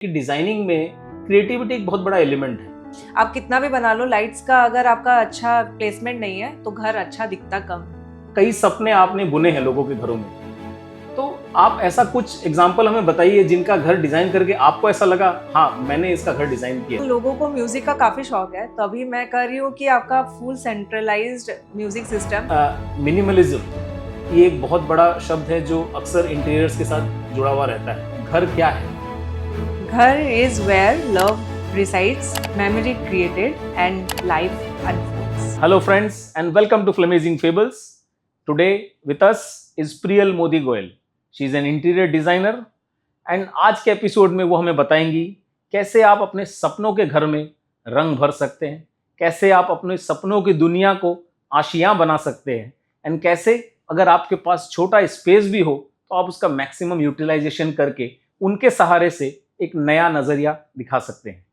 कि डिजाइनिंग में क्रिएटिविटी एक बहुत बड़ा एलिमेंट है। आप कितना भी बना लो, लाइट्स का अगर आपका अच्छा प्लेसमेंट नहीं है तो घर अच्छा दिखता कम है। कई सपने आपने बुने हैं लोगों के घरों में, तो आप ऐसा कुछ एग्जांपल हमें बताइए जिनका घर डिजाइन करके आपको ऐसा लगा हाँ मैंने इसका घर डिजाइन किया। लोगों को म्यूजिक का काफी शौक है, तो अभी मैं कर रही हूँ कि आपका full centralised music system. Minimalism ये एक बहुत बड़ा शब्द है जो अक्सर इंटीरियर्स के साथ जुड़ा हुआ रहता है। घर क्या है? Ghar is where love resides, memory created, and life unfolds. Hello friends and welcome to Flamazing Fables. Today with us is Priyal Modi Goyal. She is an interior designer and आज के एपिसोड में वो हमें बताएंगी कैसे आप अपने सपनों के घर में रंग भर सकते हैं, कैसे आप अपने सपनों की दुनिया को आशियां बना सकते हैं एंड कैसे अगर आपके पास छोटा स्पेस भी हो तो आप उसका मैक्सिमम यूटिलाइजेशन करके उनके सहारे से एक नया नजरिया दिखा सकते हैं।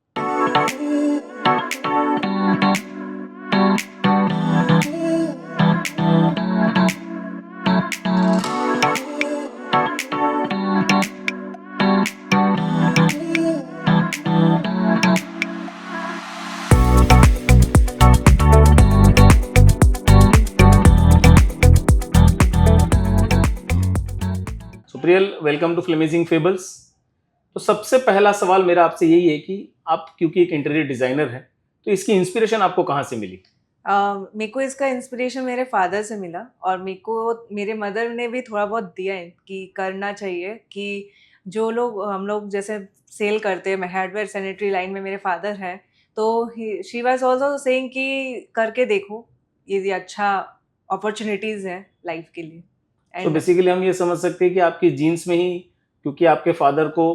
Priyal, welcome to Flamazing Fables. तो सबसे पहला सवाल मेरा आपसे यही है कि आप क्योंकि एक इंटीरियर डिजाइनर हैं तो इसकी इंस्पिरेशन आपको कहाँ से मिली? मेरे को इसका इंस्पिरेशन मेरे फादर से मिला, और मेरे को मेरे मदर ने भी थोड़ा बहुत दिया है कि करना चाहिए। कि जो लोग हम लोग जैसे सेल करते हैं, हार्डवेयर सैनिटरी लाइन में मेरे फादर हैं, तो शी वाज आल्सो सेइंग कि करके देखो, ये अच्छा अपॉर्चुनिटीज़ है लाइफ के लिए। तो बेसिकली हम ये समझ सकते हैं कि आपकी जीन्स में ही, क्योंकि आपके फादर को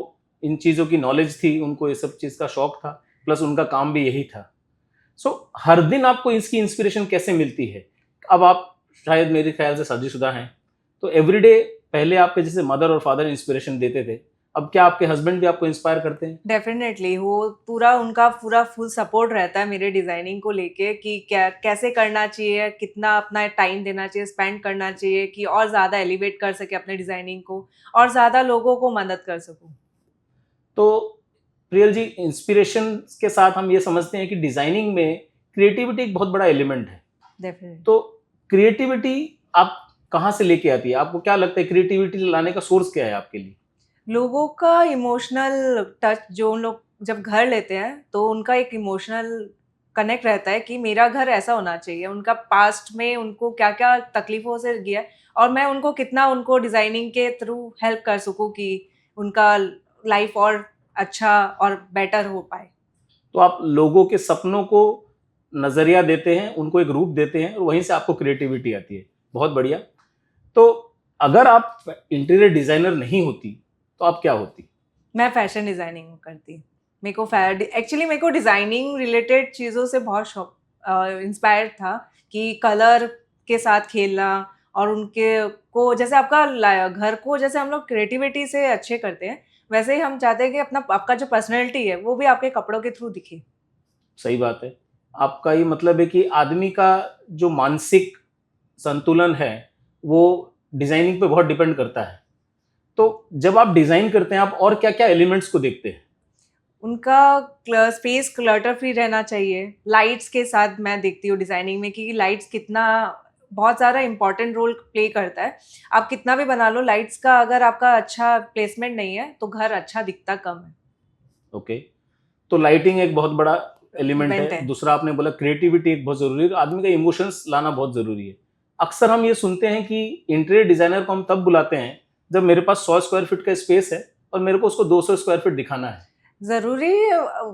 इन चीज़ों की नॉलेज थी, उनको ये सब चीज़ का शौक था, प्लस उनका काम भी यही था। हर दिन आपको इसकी इंस्पिरेशन कैसे मिलती है? अब आप शायद मेरे ख्याल से शादीशुदा हैं, तो एवरीडे पहले आपके जैसे मदर और फादर इंस्पिरेशन देते थे, अब क्या आपके हस्बैंड भी आपको इंस्पायर करते हैं? डेफिनेटली, वो उनका पूरा फुल सपोर्ट रहता है मेरे डिज़ाइनिंग को लेके कि क्या कैसे करना चाहिए, कितना अपना टाइम देना चाहिए, स्पेंड करना चाहिए कि और ज़्यादा एलिवेट कर सके अपने डिज़ाइनिंग को और ज़्यादा लोगों को मदद कर सकूँ। तो प्रियल जी, इंस्पिरेशन के साथ हम ये समझते हैं कि डिजाइनिंग में क्रिएटिविटी एक बहुत बड़ा एलिमेंट है। डेफिनेटली। तो क्रिएटिविटी आप कहाँ से लेके आती है? आपको क्या लगता है क्रिएटिविटी लाने का सोर्स क्या है आपके लिए? लोगों का इमोशनल टच, जो उन लोग जब घर लेते हैं तो उनका एक इमोशनल कनेक्ट रहता है कि मेरा घर ऐसा होना चाहिए। उनका पास्ट में उनको क्या-क्या तकलीफ़ों से गया है, और मैं उनको कितना उनको डिज़ाइनिंग के थ्रू हेल्प कर सकूँ कि उनका लाइफ़ और अच्छा और बेटर हो पाए। तो आप लोगों के सपनों को नज़रिया देते हैं, उनको एक रूप देते हैं और वहीं से आपको क्रिएटिविटी आती है। बहुत बढ़िया। तो अगर आप इंटीरियर डिज़ाइनर नहीं होती, तो आप क्या होती? मैं फैशन डिज़ाइनिंग करती। मेरे को डिज़ाइनिंग रिलेटेड चीज़ों से बहुत शौक इंस्पायर था कि कलर के साथ खेलना, और उनके को जैसे घर को जैसे हम लोग क्रिएटिविटी से अच्छे करते हैं, वैसे ही हम चाहते हैं कि आपका जो पर्सनैलिटी है वो भी आपके कपड़ों के थ्रू दिखे। सही बात है। आपका ये मतलब है कि आदमी का जो मानसिक संतुलन है, वो डिज़ाइनिंग पे बहुत डिपेंड करता है। तो जब आप डिज़ाइन करते हैं, आप और क्या-क्या एलिमेंट्स को देखते हैं? उनका स्पेस क्लटर फ्री रहना चाहिए। लाइट्स के साथ मैं देखती हूँ डिज़ाइनिंग में कि लाइट्स कितना बहुत ज़्यादा इम्पोर्टेंट रोल प्ले करता है। आप कितना भी बना लो, लाइट्स का अगर आपका अच्छा प्लेसमेंट नहीं है तो घर अच्छा दिखता कम है। ओके। तो लाइटिंग एक बहुत बड़ा एलिमेंट इवेंट है। है। दूसरा आपने बोला क्रिएटिविटी एक बहुत ज़रूरी है, आदमी का इमोशंस लाना बहुत ज़रूरी है। अक्सर हम ये सुनते हैं कि इंटीरियर डिज़ाइनर को हम तब बुलाते हैं जब मेरे पास 100 स्क्वायर फीट का स्पेस है और मेरे को उसको 200 स्क्वायर फीट दिखाना है। ज़रूरी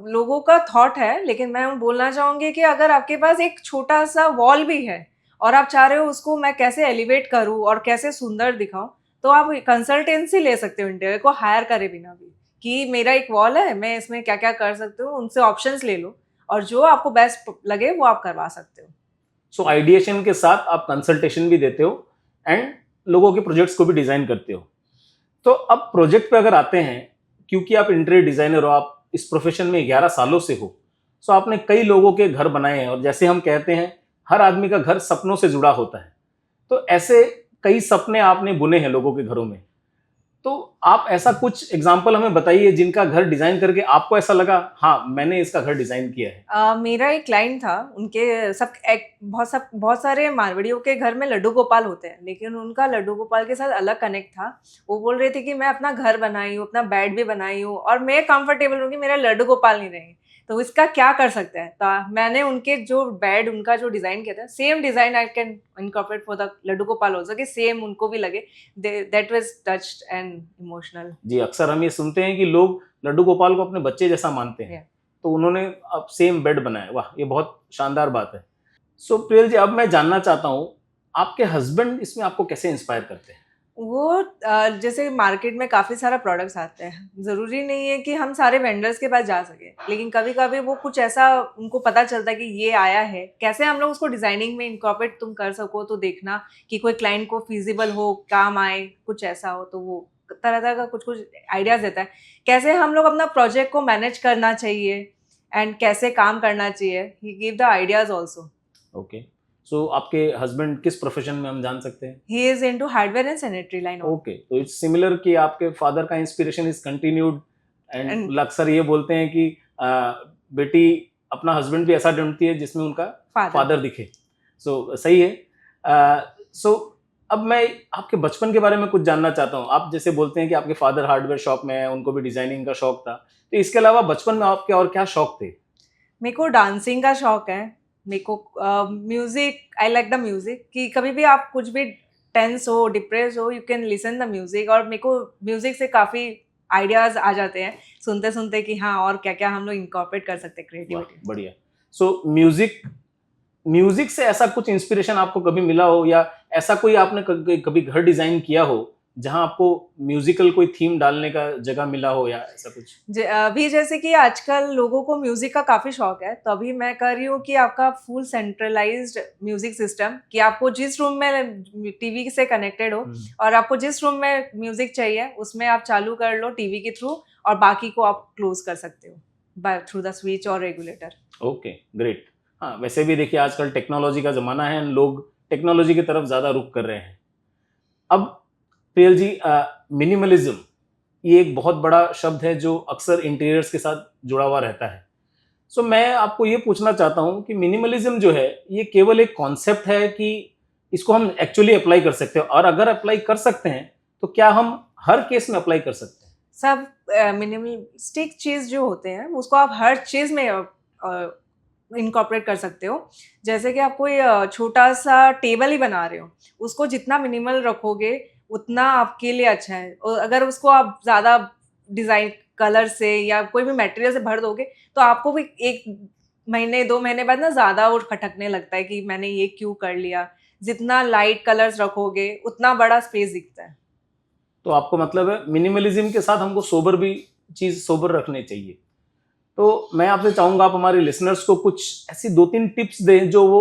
लोगों का थॉट है, लेकिन मैं बोलना चाहूँगी कि अगर आपके पास एक छोटा-सा वॉल भी है और आप चाह रहे हो उसको मैं कैसे एलिवेट करूँ और कैसे सुंदर दिखाऊँ, तो आप कंसल्टेंसी ले सकते हो इंटीरियर को हायर करे बिना भी, कि मेरा एक वॉल है, मैं इसमें क्या-क्या कर सकती हूँ, उनसे ऑप्शंस ले लो और जो आपको बेस्ट लगे वो आप करवा सकते हो। सो आइडिएशन के साथ आप कंसल्टेशन भी देते हो एंड लोगों के प्रोजेक्ट्स को भी डिज़ाइन करते हो। तो अब प्रोजेक्ट पे अगर आते हैं, क्योंकि आप इंटीरियर डिज़ाइनर हो, आप इस प्रोफेशन में 11 सालों से हो, सो आपने कई लोगों के घर बनाए हैं और जैसे हम कहते हैं हर आदमी का घर सपनों से जुड़ा होता है। तो ऐसे कई सपने आपने बुने हैं लोगों के घरों में। तो आप ऐसा कुछ एग्जाम्पल हमें बताइए जिनका घर डिजाइन करके आपको ऐसा लगा, हाँ मैंने इसका घर डिजाइन किया है। मेरा एक क्लाइंट था, उनके बहुत सारे मारवाड़ियों के घर में लड्डू गोपाल होते हैं, लेकिन उनका लड्डू गोपाल के साथ अलग कनेक्ट था। वो बोल रहे थे कि मैं अपना घर बनाई हूँ, अपना बेड भी बनाई हूँ और मैं कंफर्टेबल हूँ कि मेरा लड्डू गोपाल नहीं रहेंगे, तो इसका क्या कर सकते हैं। तो मैंने उनके जो बेड उनका जो डिज़ाइन किया था, same design I can incorporate for the Laddu Gopal also, कि सेम उनको भी लगे। That was touched and emotional. जी, अक्सर हम ये सुनते हैं कि लोग लड्डू गोपाल को अपने बच्चे जैसा मानते हैं, तो उन्होंने अब सेम बेड बनाया। वाह, ये बहुत शानदार बात है। सो प्रियल जी, अब मैं जानना चाहता हूँ आपके हस्बैंड इसमें आपको कैसे इंस्पायर करते हैं? वो जैसे मार्केट में काफ़ी सारा प्रोडक्ट्स आते हैं, ज़रूरी नहीं है कि हम सारे वेंडर्स के पास जा सकें, लेकिन कभी-कभी वो कुछ ऐसा उनको पता चलता है कि ये आया है, कैसे हम लोग उसको डिज़ाइनिंग में इनकॉर्पोरेट तुम कर सको, तो देखना कि कोई क्लाइंट को फ़ीज़िबल हो, काम आए, कुछ ऐसा हो, तो वो तरह-तरह का कुछ-कुछ आइडियाज़ देता है। कैसे हम लोग अपना प्रोजेक्ट को मैनेज करना चाहिए एंड कैसे काम करना चाहिए, he give the ideas also. Okay, so आपके हस्बैंड किस प्रोफेशन में हम जान सकते हैं? He is into hardware and sanitary line okay, तो इट्स सिमिलर कि आपके फादर का inspiration is continued and and अक्सर ये बोलते हैं कि बेटी अपना हस्बैंड भी ऐसा ढूंढती है जिसमें उनका फादर। फादर दिखे। सो सही है। सो अब मैं आपके बचपन के बारे में कुछ जानना चाहता हूँ। आप जैसे बोलते हैं कि आपके फादर हार्डवेयर शॉप में है, उनको भी डिजाइनिंग का शौक था, तो इसके अलावा बचपन में आपके और क्या शौक थे? मेरे को डांसिंग का शौक है। मेरे को music, I like the music, कि कभी भी आप कुछ भी टेंस हो, डिप्रेस हो, you can listen the music, और मेरे को म्यूजिक से काफ़ी आइडियाज़ आ जाते हैं सुनते-सुनते कि हाँ, और क्या-क्या हम लोग इनकॉर्पोरेट कर सकते हैं वाह, क्रिएटिविटी। बढ़िया। सो म्यूजिक म्यूजिक से ऐसा कुछ इंस्पिरेशन आपको कभी मिला हो, या ऐसा कोई आपने कभी कभी घर डिजाइन किया हो जहां आपको म्यूजिकल कोई थीम डालने का जगह मिला हो, या ऐसा कुछ? अभी जैसे कि आजकल लोगों को म्यूज़िक का काफ़ी शौक है, तो अभी मैं कर रही हूँ कि आपका फुल सेंट्रलाइज़्ड म्यूज़िक सिस्टम, कि आपको जिस रूम में टीवी से कनेक्टेड हो और आपको जिस रूम में म्यूज़िक चाहिए, उसमें आप चालू कर लो टीवी के थ्रू, और बाकी को आप क्लोज़ कर सकते हो बाय थ्रू द स्विच और रेगुलेटर। Okay, great. हाँ, वैसे भी देखिए आजकल टेक्नोलॉजी का ज़माना है, लोग टेक्नोलॉजी की तरफ ज़्यादा रुख कर रहे हैं। अब प्रियल जी, मिनिमलिज्म ये एक बहुत बड़ा शब्द है जो अक्सर इंटीरियर्स के साथ जुड़ा हुआ रहता है। सो मैं आपको ये पूछना चाहता हूँ कि मिनिमलिज्म जो है, ये केवल एक कॉन्सेप्ट है कि इसको हम एक्चुअली अप्लाई कर सकते हैं, और अगर अप्लाई कर सकते हैं तो क्या हम हर केस में अप्लाई कर सकते हैं? सब मिनिमलिस्टिक चीज़ जो होते हैं, उसको आप हर चीज़ में इनकॉर्पोरेट कर सकते हो। जैसे कि आप कोई छोटा-सा टेबल ही बना रहे हो, उसको जितना मिनिमल रखोगे, उतना आपके लिए अच्छा है। और अगर उसको आप ज़्यादा डिज़ाइन कलर से या कोई भी मटेरियल से भर दोगे, तो आपको भी 1 महीने, 2 महीने बाद ना ज़्यादा वो खटकने लगता है कि मैंने ये क्यों कर लिया? जितना लाइट कलर्स रखोगे, उतना बड़ा स्पेस दिखता है। तो आपको मतलब है मिनिमलिज्म के साथ हमको सोबर भी, चीज़ सोबर रखनी चाहिए। तो मैं आपसे चाहूँगा आप हमारे लिसनर्स को कुछ ऐसी 2-3 टिप्स दें जो वो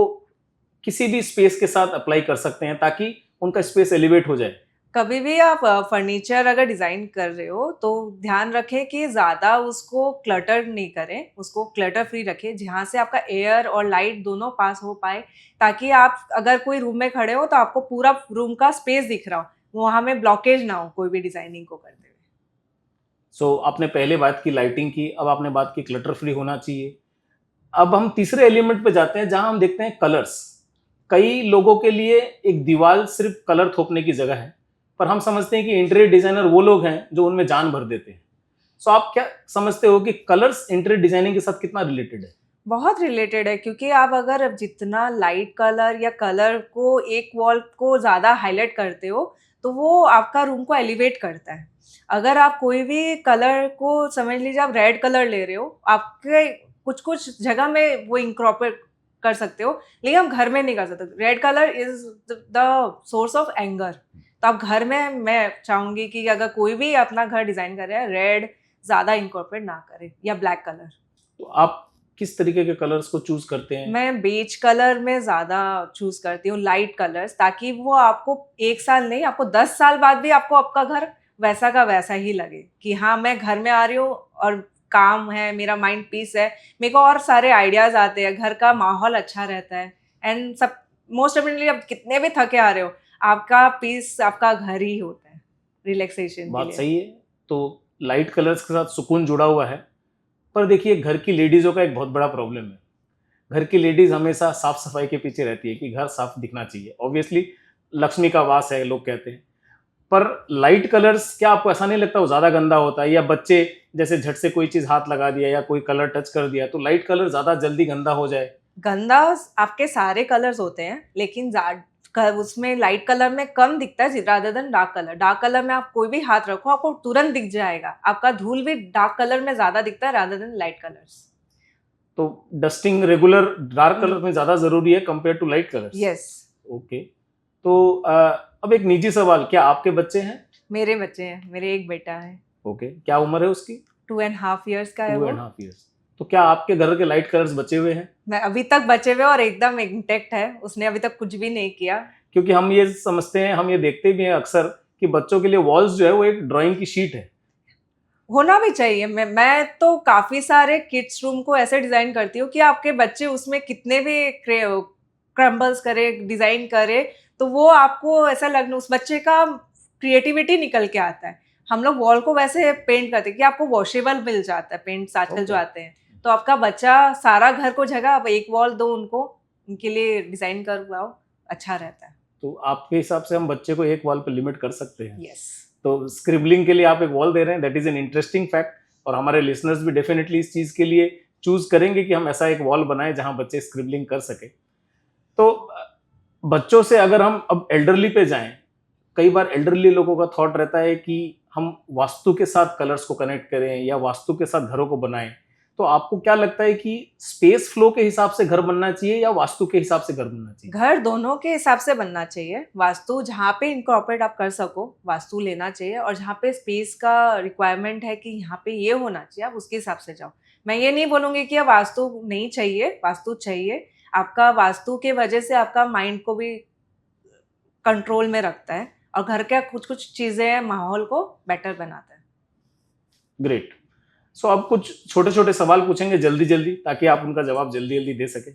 किसी भी स्पेस के साथ अप्लाई कर सकते हैं, ताकि उनका स्पेस एलिवेट हो जाए। कभी भी आप फर्नीचर अगर डिज़ाइन कर रहे हो, तो ध्यान रखें कि ज़्यादा उसको क्लटर नहीं करें, उसको क्लटर फ्री रखें, जहाँ से आपका एयर और लाइट दोनों पास हो पाए, ताकि आप अगर कोई रूम में खड़े हो, तो आपको पूरा रूम का स्पेस दिख रहा हो, वहाँ में ब्लॉकेज ना हो कोई भी डिज़ाइनिंग को करते हुए। सो आपने पहले बात की लाइटिंग की, अब आपने बात की क्लटर फ्री होना चाहिए। अब हम तीसरे एलिमेंट पे जाते हैं जहां हम देखते हैं कलर्स। कई लोगों के लिए एक दीवार सिर्फ कलर थोपने की जगह है, पर हम समझते हैं कि इंटीरियर डिजाइनर वो लोग हैं जो उनमें जान भर देते हैं। सो आप क्या समझते हो कि कलर्स इंटीरियर डिजाइनिंग के साथ कितना रिलेटेड है? बहुत रिलेटेड है, क्योंकि आप अगर अब जितना लाइट कलर या कलर को एक वॉल को ज़्यादा हाईलाइट करते हो, तो वो आपका रूम को एलिवेट करता है। अगर आप कोई भी कलर को, समझ लीजिए आप रेड कलर ले रहे हो, आपके कुछ-कुछ जगह में वो इनकॉर्पोरेट कर सकते हो, लेकिन आप घर में नहीं कर सकते। Red colour is the source of anger. तो आप घर में, मैं चाहूँगी कि अगर कोई भी अपना घर डिज़ाइन कर रहा है, रेड ज़्यादा इनकॉर्पोरेट ना करे, या ब्लैक कलर। तो आप किस तरीके के कलर्स को चूज करते हैं? मैं बेज कलर में ज़्यादा चूज़ करती हूँ, लाइट कलर्स, ताकि वो आपको 1 साल नहीं, आपको 10 साल बाद भी आपको आपका घर वैसा का वैसा ही लगे, कि हाँ, मैं घर में आ रही हूँ और काम है, मेरा माइंड पीस है, मेरे को और सारे आइडियाज़ आते हैं, घर का माहौल अच्छा रहता है। एंड सब मोस्ट डेफिनिटली, आप कितने भी थके आ रहे हो, आपका पीस आपका घर ही होता है, रिलैक्सेशन के बात लिए। सही है। तो लाइट कलर्स के साथ सुकून जुड़ा हुआ है, पर देखिए घर की लेडीज़ों का एक बहुत बड़ा प्रॉब्लम है। घर की लेडीज़ हमेशा साफ सफाई के पीछे रहती है कि घर साफ दिखना चाहिए। ऑब्वियसली लक्ष्मी का वास है लोग कहते हैं, पर लाइट कलर्स क्या आपको ऐसा नहीं लगता वो ज़्यादा गंदा होता है, या बच्चे जैसे झट से कोई चीज़ हाथ लगा दिया या कोई कलर टच कर दिया तो लाइट कलर ज़्यादा जल्दी गंदा हो जाए? गंदा आपके सारे कलर्स होते हैं, लेकिन उसमें लाइट कलर में कम दिखता है rather then dark colour. Dark colour में आप कोई भी हाथ रखो आपको तुरंत दिख जाएगा। आपका धूल भी डार्क कलर में ज्यादा दिखता है रादर देन लाइट कलर्स। तो डस्टिंग रेगुलर डार्क कलर में ज़्यादा ज़रूरी है compare to light colours? Yes. Okay. तो अब एक निजी सवाल, क्या आपके बच्चे हैं? मेरे बच्चे हैं, मेरे एक बेटा है। ओके, क्या उम्र है उसकी? 2.5 years का है टू वो। And half years. तो क्या आपके घर के लाइट कलर्स बचे हुए हैं? मैं अभी तक बचे हुए और एकदम इंटेक्ट है, उसने अभी तक कुछ भी नहीं किया। क्योंकि हम ये समझते हैं, हम ये देखते भी हैं अक्सर कि बच्चों के लिए वॉल्स जो है वो एक ड्राइंग की शीट है। होना भी चाहिए। मैं तो काफी सारे किड्स रूम को ऐसे डिजाइन करती हूँ कि आपके बच्चे उसमें कितने भी क्रम्बल्स करे, डिजाइन करे, तो वो आपको ऐसा लगना उस बच्चे का क्रिएटिविटी निकल के आता है। हम लोग वॉल को वैसे पेंट करते हैं कि आपको वॉशेबल मिल जाता है पेंट्स आजकल जो ओके। आते हैं। तो आपका बच्चा सारा घर को जगह आप एक वॉल दो उनको, उनके लिए डिजाइन करवाओ, अच्छा रहता है। तो आपके हिसाब से हम बच्चे को एक वॉल पे लिमिट कर सकते हैं? यस। तो स्क्रिबलिंग के लिए आप एक वॉल दे रहे हैं, that is an interesting fact. और हमारे लिसनर्स भी डेफिनेटली इस चीज़ के लिए चूज करेंगे कि हम ऐसा एक वॉल बनाएं जहां बच्चे स्क्रिबलिंग कर सके। तो बच्चों से अगर हम अब एल्डरली पे जाएं, कई बार एल्डरली लोगों का थॉट रहता है कि हम वास्तु के साथ कलर्स को कनेक्ट करें या वास्तु के साथ घरों को बनाएं। तो आपको क्या लगता है कि स्पेस फ्लो के हिसाब से घर बनना चाहिए या वास्तु के हिसाब से घर बनना चाहिए? घर दोनों के हिसाब से बनना चाहिए। वास्तु जहाँ पे इनकॉर्पोरेट आप कर सको वास्तु लेना चाहिए, और जहाँ पे स्पेस का रिक्वायरमेंट है कि यहाँ पे ये होना चाहिए आप उसके हिसाब से जाओ। मैं ये नहीं बोलूँगी कि अब वास्तु नहीं चाहिए, वास्तु चाहिए। आपका वास्तु के वजह से आपका माइंड को भी कंट्रोल में रखता है, और घर के कुछ कुछ चीज़ें माहौल को बेटर बनाता है। ग्रेट। सो अब कुछ छोटे छोटे सवाल पूछेंगे जल्दी जल्दी, ताकि आप उनका जवाब जल्दी जल्दी दे सके।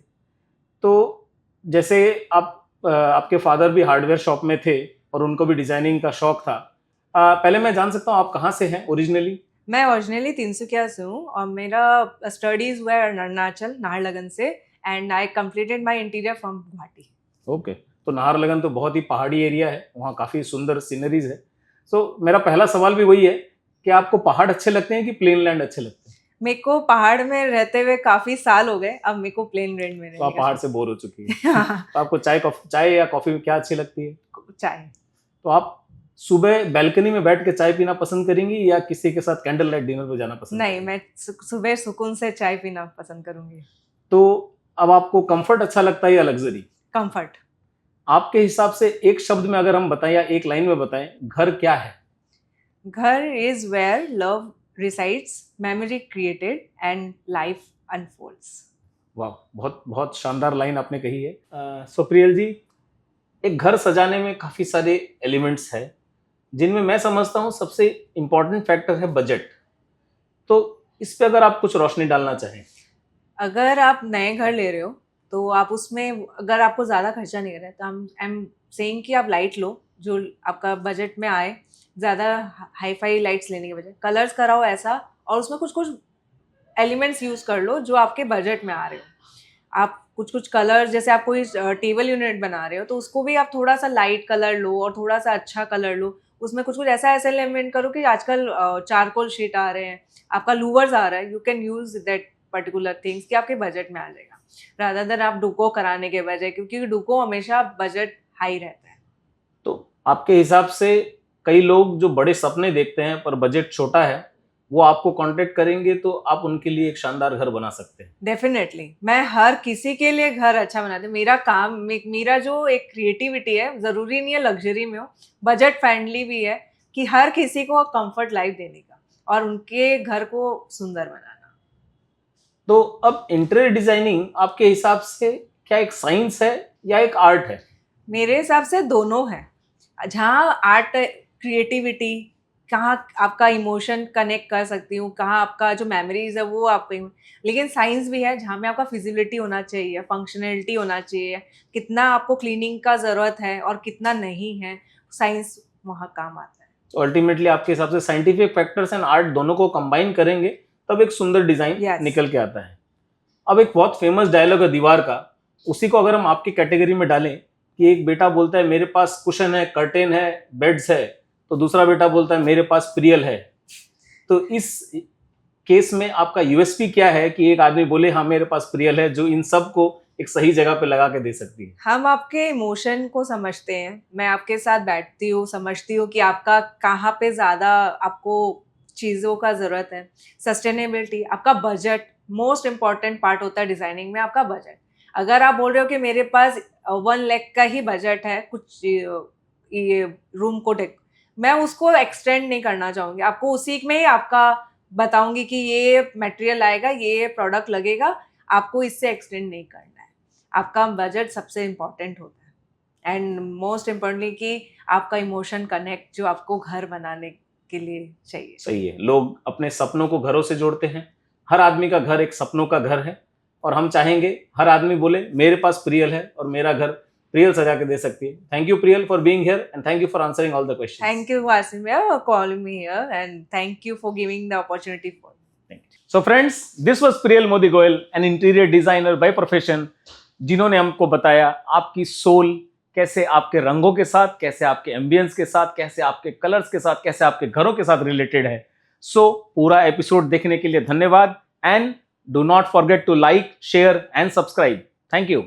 तो जैसे आपके फादर भी हार्डवेयर शॉप में थे और उनको भी डिजाइनिंग का शौक था। पहले मैं जान सकता हूँ आप कहाँ से हैं ओरिजिनली? मैं ओरिजिनली तिनसुकिया से हूँ और मेरा स्टडीज हुआ है अरुणाचल नाहरलगन से, and I completed my interior from Guwahati. Okay. तो नाहरलगन तो बहुत ही पहाड़ी एरिया है, वहाँ काफ़ी सुंदर सीनरीज है। सो मेरा पहला सवाल भी वही है कि आपको पहाड़ अच्छे लगते हैं कि प्लेन लैंड अच्छे लगते हैं? मेरे को पहाड़ में रहते हुए काफी साल हो गए, अब मेरे को प्लेन लैंड में तो आप रहने पहाड़ का से बोर हो चुकी है। शौक। तो आपको चाय या कॉफ़ी क्या अच्छी लगती है? चाय। तो आप सुबह बैल्कनी में बैठ के चाय पीना पसंद करेंगी या किसी के साथ कैंडल लाइट डिनर पे जाना पसंद नहीं, करेंगी? मैं सुबह सुकून से चाय पीना पसंद करूंगी। तो अब आपको कंफर्ट अच्छा लगता है या लग्जरी? कंफर्ट। आपके हिसाब से एक शब्द में अगर हम बताएं या एक लाइन में बताएं, घर क्या है? Ghar is where love resides, memory created and life unfolds. वाह, बहुत बहुत शानदार लाइन आपने कही है। सो प्रियल जी, एक घर सजाने में काफ़ी सारे एलिमेंट्स हैं, जिनमें मैं समझता हूँ सबसे इम्पोर्टेंट फैक्टर है बजट। तो इस पे अगर आप कुछ रोशनी डालना चाहें। अगर आप नए घर ले रहे हो तो आप उसमें अगर आपको ज़्यादा खर्चा नहीं कर रहा है तो आई एम सेइंग कि आप लाइट लो जो आपका बजट में आए। ज़्यादा हाई फाई लाइट्स लेने के बजाय कलर्स कराओ ऐसा, और उसमें कुछ कुछ एलिमेंट्स यूज़ कर लो जो आपके बजट में आ रहे हो। आप कुछ कुछ कलर, जैसे आप कोई टेबल यूनिट बना रहे हो तो उसको भी आप थोड़ा सा लाइट कलर लो और थोड़ा सा अच्छा कलर लो। उसमें कुछ कुछ ऐसा ऐसा एलिमेंट करो कि आजकल चारकोल शीट आ रहे हैं, आपका लूवर्स आ रहा है, you can use that particular things कि आपके बजट में आ जाएगा, रादर देन आप डुको कराने के बजाय, क्योंकि डुको हमेशा बजट हाई रहता है। तो आपके हिसाब से कई लोग जो बड़े सपने देखते हैं पर बजट छोटा है, वो आपको कांटेक्ट करेंगे तो आप उनके लिए एक शानदार घर बना सकते हैं। डेफिनेटली मैं हर किसी के लिए घर अच्छा बनाती हूँ। मेरा काम मेरा जो एक क्रिएटिविटी है, ज़रूरी नहीं है लग्जरी में हो, बजट फ्रेंडली भी है कि हर किसी को कंफर्ट लाइफ देने का और उनके घर को सुंदर बनाना। तो अब इंटीरियर डिजाइनिंग आपके हिसाब से क्या एक साइंस है या एक आर्ट है? मेरे हिसाब से दोनों है। जहाँ आर्ट क्रिएटिविटी, कहाँ आपका इमोशन कनेक्ट कर सकती हूँ, कहाँ आपका जो मेमोरीज है वो आप, लेकिन साइंस भी है जहाँ में आपका फिजिबिलिटी होना चाहिए, फंक्शनैलिटी होना चाहिए, कितना आपको क्लीनिंग का ज़रूरत है और कितना नहीं है, साइंस वहाँ काम आता है। तो अल्टीमेटली आपके हिसाब से साइंटिफिक फैक्टर्स एंड आर्ट दोनों को कंबाइन करेंगे तब एक सुंदर डिजाइन Yes. निकल के आता है। अब एक बहुत फेमस डायलॉग है दीवार का, उसी को अगर हम आपकी कैटेगरी में डालें कि एक बेटा बोलता है मेरे पास कुशन है, कर्टेन है, बेड्स है, तो दूसरा बेटा बोलता है मेरे पास प्रियल है, तो इस केस में आपका यूएसपी क्या है कि एक आदमी बोले हाँ मेरे पास प्रियल है, जो इन सब को एक सही जगह पे लगा के दे सकती है? हम आपके इमोशन को समझते हैं, मैं आपके साथ बैठती हूँ, समझती हूँ कि आपका कहाँ पे ज़्यादा आपको चीज़ों का ज़रूरत है, सस्टेनेबिलिटी, आपका बजट, मोस्ट इम्पॉर्टेंट पार्ट होता है डिज़ाइनिंग में आपका बजट। अगर आप बोल रहे हो कि मेरे पास 1 लाख का ही बजट है कुछ ये रूम को मैं उसको एक्सटेंड नहीं करना चाहूँगी, आपको उसी में ही आपका बताऊंगी कि ये मटेरियल आएगा, ये प्रोडक्ट लगेगा, आपको इससे एक्सटेंड नहीं करना है। आपका बजट सबसे इम्पोर्टेंट होता है एंड मोस्ट इम्पोर्टेंटली कि आपका इमोशन कनेक्ट जो आपको घर बनाने के लिए चाहिए। सही है, लोग अपने सपनों को घरों से जोड़ते हैं, हर आदमी का घर एक सपनों का घर है, और हम चाहेंगे हर आदमी बोले मेरे पास प्रियल है और मेरा घर प्रियल सजा के दे सकती है। Thank you Priyal for being here and thank you for answering all the questions. Thank you Wasim for calling me here and thank you for giving the opportunity for me. So friends, this was Priyal Modi Goyal, an interior designer by profession, जिन्होंने हमको बताया आपकी soul कैसे आपके रंगों के साथ, कैसे आपके एम्बियंस के साथ, कैसे आपके कलर्स के साथ, कैसे आपके घरों के साथ रिलेटेड है। सो पूरा एपिसोड देखने के लिए धन्यवाद and do not forget to like, share and subscribe. Thank you.